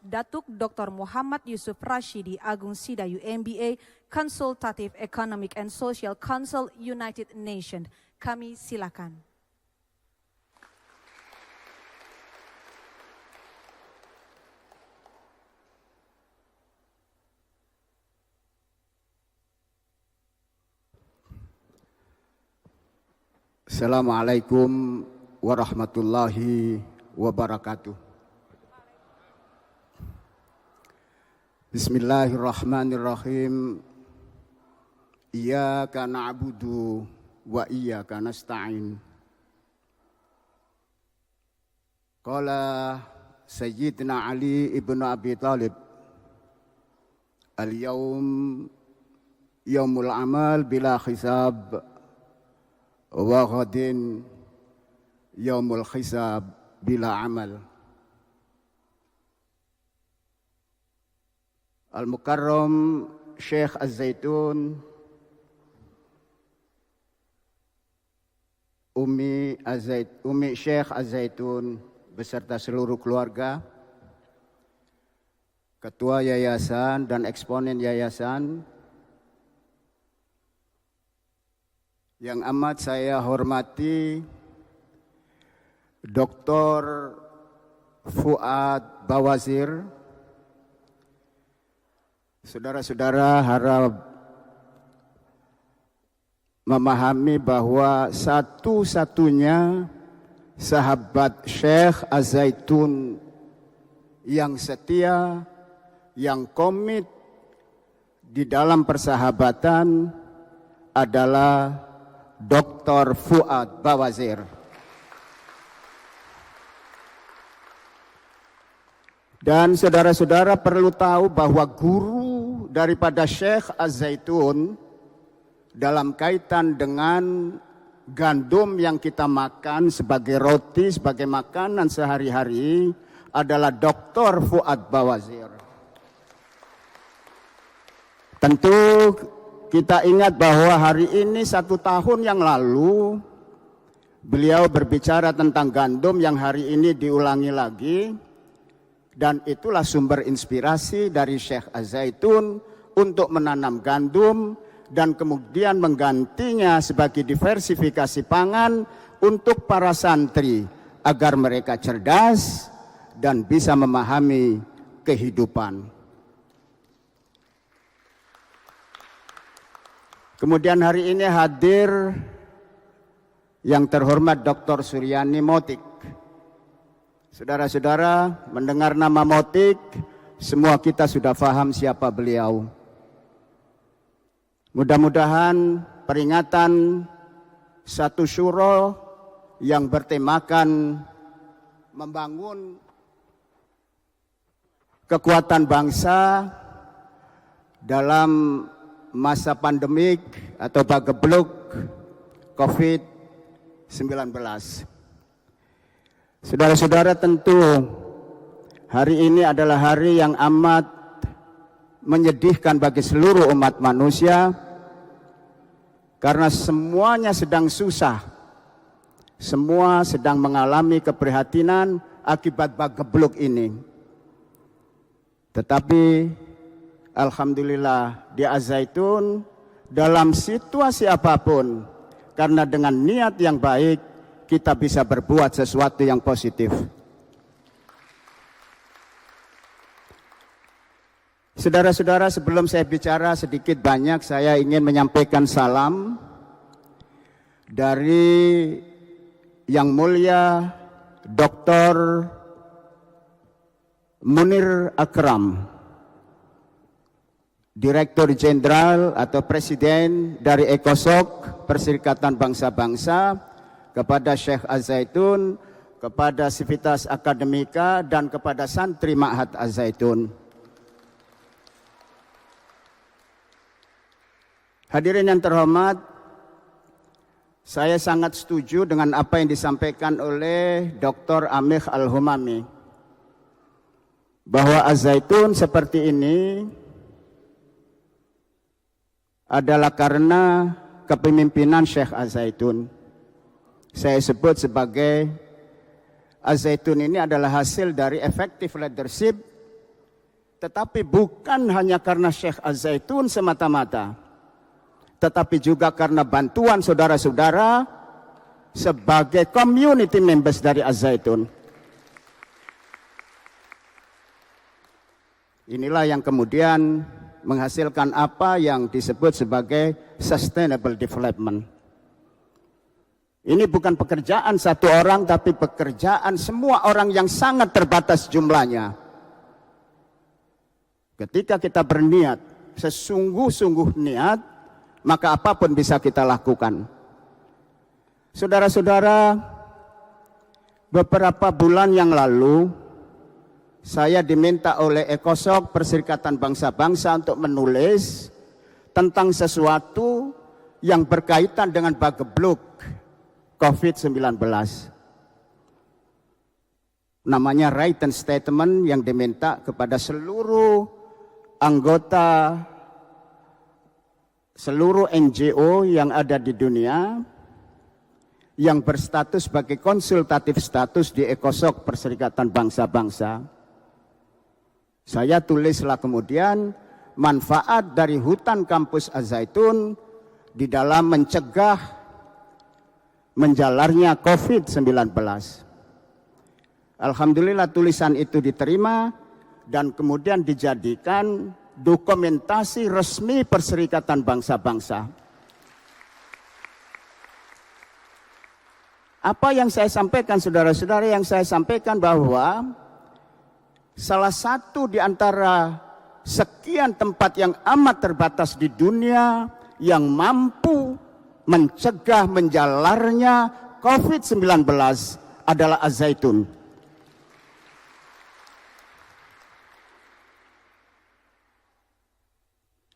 Datuk Dr. Muhammad Yusuf Rashidi, Agung Sidayu MBA, Consultative Economic and Social Council, United Nations. Kami silakan. Assalamualaikum warahmatullahi wabarakatuh. Bismillahirrahmanirrahim. Iyyaka na'budu wa iyyaka nasta'in. Qala Sayyidina Ali ibn Abi Thalib, al-yawm yaumul amal bila hisab wa ghadin yaumul hisab bila amal. Al-Mukarram Syekh Az-Zaitun, Umi Syekh Az-Zaitun beserta seluruh keluarga, ketua yayasan dan eksponen yayasan, yang amat saya hormati Dr. Fuad Bawazir, saudara-saudara harap memahami bahwa satu-satunya sahabat Syekh Az-Zaitun yang setia, yang komit di dalam persahabatan adalah Dr. Fuad Bawazir. Dan saudara-saudara perlu tahu bahwa guru daripada Syekh Az-Zaitun dalam kaitan dengan gandum yang kita makan sebagai roti, sebagai makanan sehari-hari adalah Dr. Fuad Bawazir. Tentu kita ingat bahwa hari ini 1 tahun yang lalu beliau berbicara tentang gandum yang hari ini diulangi lagi, dan itulah sumber inspirasi dari Syekh Az-Zaitun untuk menanam gandum dan kemudian menggantinya sebagai diversifikasi pangan untuk para santri agar mereka cerdas dan bisa memahami kehidupan. Kemudian hari ini hadir yang terhormat Dr. Suryani Motik. Saudara-saudara mendengar nama Motik, semua kita sudah paham siapa beliau. Mudah-mudahan peringatan satu syuro yang bertemakan membangun kekuatan bangsa dalam masa pandemik atau pagebluk COVID-19. Saudara-saudara, tentu hari ini adalah hari yang amat menyedihkan bagi seluruh umat manusia karena semuanya sedang susah. Semua sedang mengalami keprihatinan akibat pagebluk ini. Tetapi alhamdulillah di Az-Zaitun dalam situasi apapun, karena dengan niat yang baik kita bisa berbuat sesuatu yang positif. Saudara-saudara, sebelum saya bicara sedikit banyak, saya ingin menyampaikan salam dari Yang Mulia Dr. Munir Akram, Direktur Jenderal atau Presiden dari ECOSOC, Perserikatan Bangsa-Bangsa, kepada Syekh Az-Zaitun, kepada Sivitas Akademika, dan kepada santri Ma'had Az-Zaitun. Hadirin yang terhormat, saya sangat setuju dengan apa yang disampaikan oleh Dr. Amir Al-Humami, bahwa Az-Zaitun seperti ini adalah karena kepemimpinan Syekh Az-Zaitun. Saya sebut sebagai Az-Zaitun ini adalah hasil dari effective leadership Tetapi bukan hanya karena Syekh Az-Zaitun semata-mata, tetapi juga karena bantuan saudara-saudara sebagai community members dari Az-Zaitun. Inilah yang kemudian menghasilkan apa yang disebut sebagai sustainable development. Ini bukan pekerjaan satu orang, tapi pekerjaan semua orang yang sangat terbatas jumlahnya. Ketika kita berniat, sesungguh-sungguh niat, maka apapun bisa kita lakukan. Saudara-saudara, beberapa bulan yang lalu, saya diminta oleh ECOSOC, Perserikatan Bangsa-Bangsa, untuk menulis tentang sesuatu yang berkaitan dengan bagebluk COVID-19. Namanya written statement yang diminta kepada seluruh anggota, seluruh NGO yang ada di dunia yang berstatus sebagai konsultatif status di ECOSOC, Perserikatan Bangsa-Bangsa. Saya tulislah kemudian manfaat dari hutan kampus Az-Zaitun di dalam mencegah menjalarnya COVID-19. Alhamdulillah tulisan itu diterima dan kemudian dijadikan dokumentasi resmi Perserikatan Bangsa-Bangsa. Apa yang saya sampaikan, saudara-saudara, yang saya sampaikan bahwa salah satu di antara sekian tempat yang amat terbatas di dunia yang mampu mencegah menjalarnya COVID-19 adalah Az-Zaitun.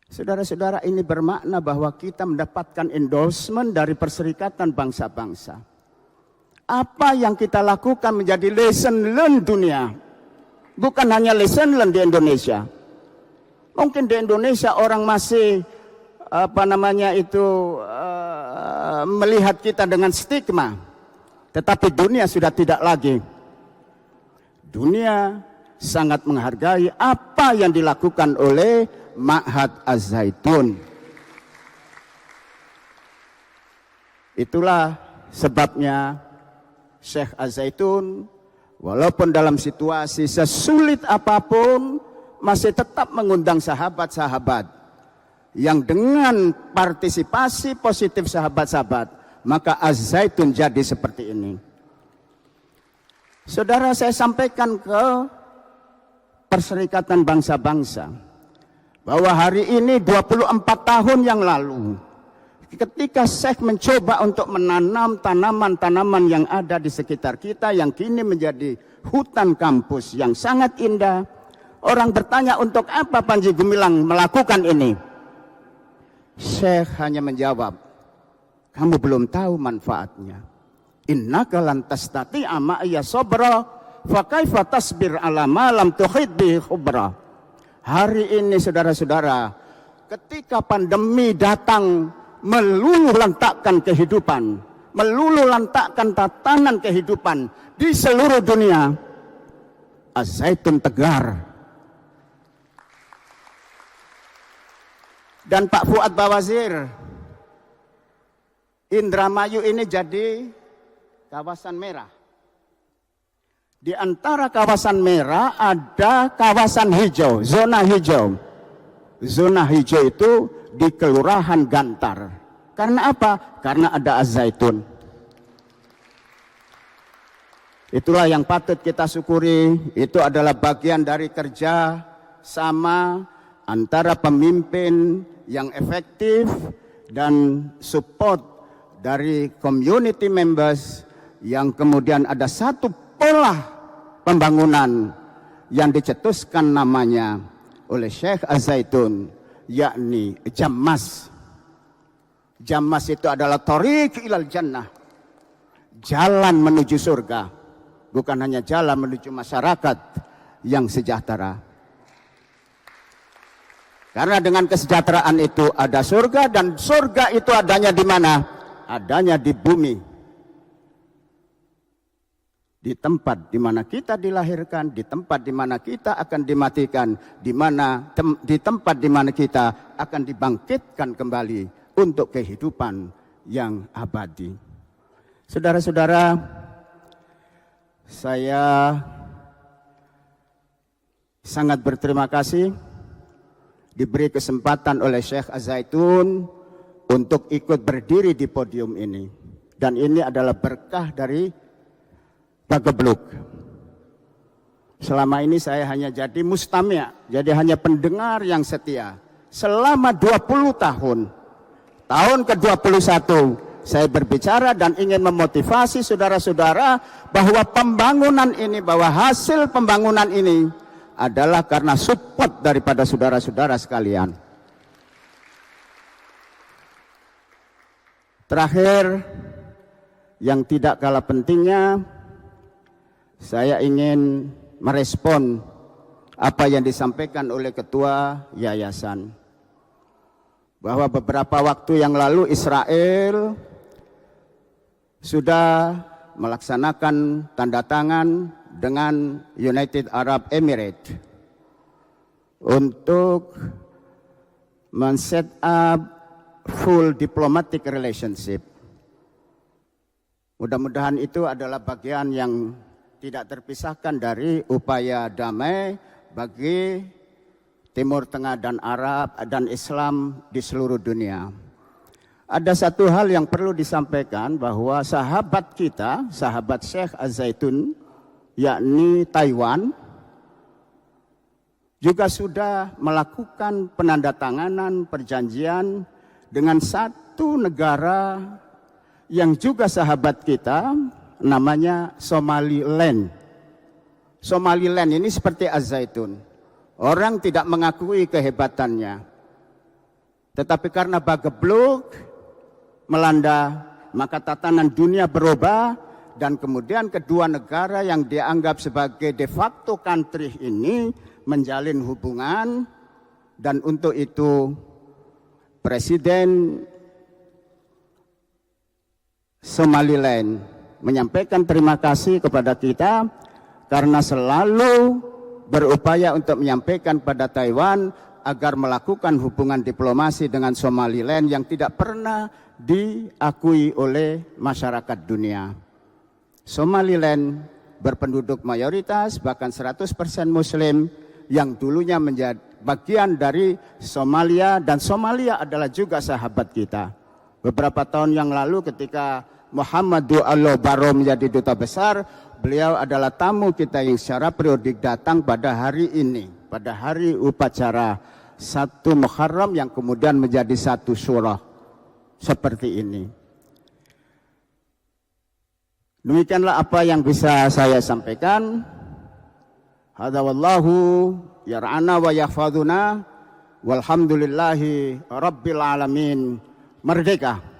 Saudara-saudara, ini bermakna bahwa kita mendapatkan endorsement dari Perserikatan Bangsa-Bangsa. Apa yang kita lakukan menjadi lesson learn dunia. Bukan hanya lesson learn di Indonesia. Mungkin di Indonesia orang masih melihat kita dengan stigma. Tetapi dunia sudah tidak lagi. Dunia sangat menghargai apa yang dilakukan oleh Ma'had Az-Zaitun. Itulah sebabnya Syekh Az-Zaitun walaupun dalam situasi sesulit apapun masih tetap mengundang sahabat-sahabat yang dengan partisipasi positif sahabat-sahabat, maka Az-Zaitun jadi seperti ini. Saudara, saya sampaikan ke Perserikatan Bangsa-Bangsa bahwa hari ini 24 tahun yang lalu ketika Syekh mencoba untuk menanam tanaman-tanaman yang ada di sekitar kita yang kini menjadi hutan kampus yang sangat indah, orang bertanya, untuk apa Panji Gumilang melakukan ini? Syekh hanya menjawab, kamu belum tahu manfaatnya. Innaka lan tastati'a ma'iya sabra fa kaifa tasbir ala ma lam tuhid bihi khubra. Hari ini saudara-saudara, ketika pandemi datang meluluh lantakkan kehidupan, meluluh lantakkan tatanan kehidupan di seluruh dunia, Az-Zaitun tegar. Dan Pak Fuad Bawazir, Indramayu ini jadi kawasan merah. Di antara kawasan merah ada kawasan hijau, zona hijau. Zona hijau itu di Kelurahan Gantar. Karena apa? Karena ada Az-Zaitun. Itulah yang patut kita syukuri. Itu adalah bagian dari kerja sama antara pemimpin yang efektif dan support dari community members yang kemudian ada satu pola pembangunan yang dicetuskan namanya oleh Syekh Az-Zaitun, yakni Jammas. Jammas itu adalah thariq ilal jannah, jalan menuju surga, bukan hanya jalan menuju masyarakat yang sejahtera. Karena dengan kesejahteraan itu ada surga, dan surga itu adanya di mana? Adanya di bumi. di tempat di mana kita dilahirkan, di tempat di mana kita akan dimatikan, di tempat di mana kita akan dibangkitkan kembali untuk kehidupan yang abadi. Saudara-saudara, saya sangat berterima kasih diberi kesempatan oleh Syekh Az-Zaitun untuk ikut berdiri di podium ini. Dan ini adalah berkah dari Bagebluk. Selama ini saya hanya jadi mustami', jadi hanya pendengar yang setia. Selama 20 tahun, tahun ke-21, saya berbicara dan ingin memotivasi saudara-saudara bahwa pembangunan ini, bahwa hasil pembangunan ini adalah karena support daripada saudara-saudara sekalian. Terakhir, yang tidak kalah pentingnya, saya ingin merespon apa yang disampaikan oleh ketua yayasan. Bahwa beberapa waktu yang lalu Israel sudah melaksanakan tanda tangan dengan United Arab Emirates untuk men-set up full diplomatic relationship. Mudah-mudahan itu adalah bagian yang tidak terpisahkan dari upaya damai bagi Timur Tengah dan Arab dan Islam di seluruh dunia. Ada satu hal yang perlu disampaikan bahwa sahabat kita, sahabat Syekh Az-Zaitun, yakni Taiwan, juga sudah melakukan penandatanganan perjanjian dengan satu negara yang juga sahabat kita, namanya Somaliland. Somaliland ini seperti Az-Zaitun. Orang tidak mengakui kehebatannya. Tetapi karena Bagebluk melanda, maka tatanan dunia berubah dan kemudian kedua negara yang dianggap sebagai de facto country ini menjalin hubungan, dan untuk itu Presiden Somaliland menyampaikan terima kasih kepada kita karena selalu berupaya untuk menyampaikan pada Taiwan agar melakukan hubungan diplomasi dengan Somaliland yang tidak pernah diakui oleh masyarakat dunia. Somaliland berpenduduk mayoritas, bahkan 100% Muslim, yang dulunya menjadi bagian dari Somalia, dan Somalia adalah juga sahabat kita. Beberapa tahun yang lalu ketika Muhammad Al-Baro menjadi duta besar, beliau adalah tamu kita yang secara periodik datang pada hari ini, pada hari upacara 1 Muharram yang kemudian menjadi 1 Syura seperti ini. Demikianlah apa yang bisa saya sampaikan. Hadza wallahu yar'ana wa yahfazuna walhamdulillahi rabbil alamin. Merdeka.